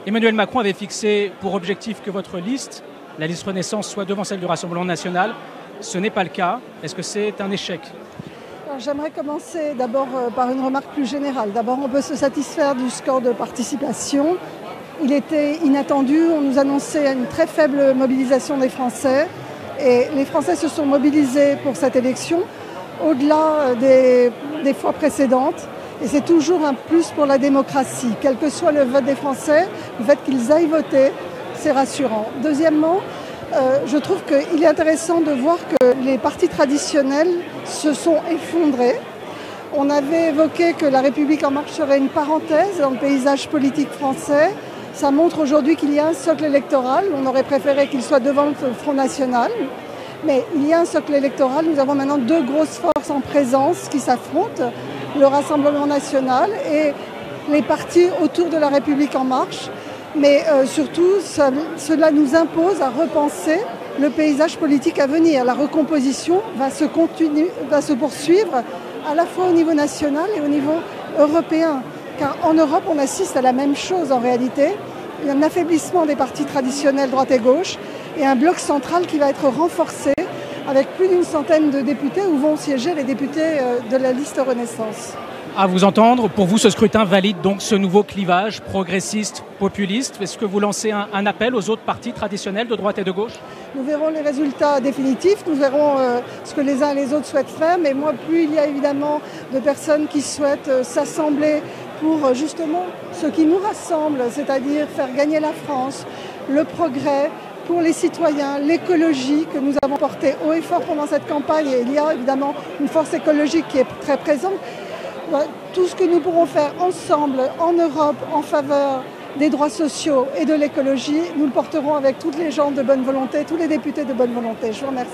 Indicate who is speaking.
Speaker 1: Emmanuel Macron avait fixé pour objectif que votre liste, la liste Renaissance, soit devant celle du Rassemblement national. Ce n'est pas le cas. Est-ce que c'est un échec ?
Speaker 2: J'aimerais commencer d'abord par une remarque plus générale. D'abord, on peut se satisfaire du score de participation. Il était inattendu. On nous annonçait une très faible mobilisation des Français. Et les Français se sont mobilisés pour cette élection au-delà des fois précédentes. Et c'est toujours un plus pour la démocratie. Quel que soit le vote des Français, le fait qu'ils aillent voter, c'est rassurant. Deuxièmement, je trouve qu'il est intéressant de voir que les partis traditionnels se sont effondrés. On avait évoqué que la République en marche serait une parenthèse dans le paysage politique français. Ça montre aujourd'hui qu'il y a un socle électoral. On aurait préféré qu'il soit devant le Front National. Mais il y a un socle électoral. Nous avons maintenant deux grosses forces en présence qui s'affrontent. Le Rassemblement national et les partis autour de la République en marche. Mais surtout, cela nous impose à repenser le paysage politique à venir. La recomposition va se poursuivre à la fois au niveau national et au niveau européen. Car en Europe, on assiste à la même chose en réalité. Il y a un affaiblissement des partis traditionnels droite et gauche et un bloc central qui va être renforcé avec plus d'une centaine de députés où vont siéger les députés de la liste Renaissance.
Speaker 1: À vous entendre, pour vous, ce scrutin valide donc ce nouveau clivage progressiste-populiste. Est-ce que vous lancez un appel aux autres partis traditionnels de droite et de gauche ?
Speaker 2: Nous verrons les résultats définitifs, nous verrons ce que les uns et les autres souhaitent faire. Mais moi, plus il y a évidemment de personnes qui souhaitent s'assembler pour justement ce qui nous rassemble, c'est-à-dire faire gagner la France, le progrès, pour les citoyens, l'écologie que nous avons portée haut et fort pendant cette campagne. Et il y a évidemment une force écologique qui est très présente. Tout ce que nous pourrons faire ensemble en Europe en faveur des droits sociaux et de l'écologie, nous le porterons avec toutes les gens de bonne volonté, tous les députés de bonne volonté. Je vous remercie.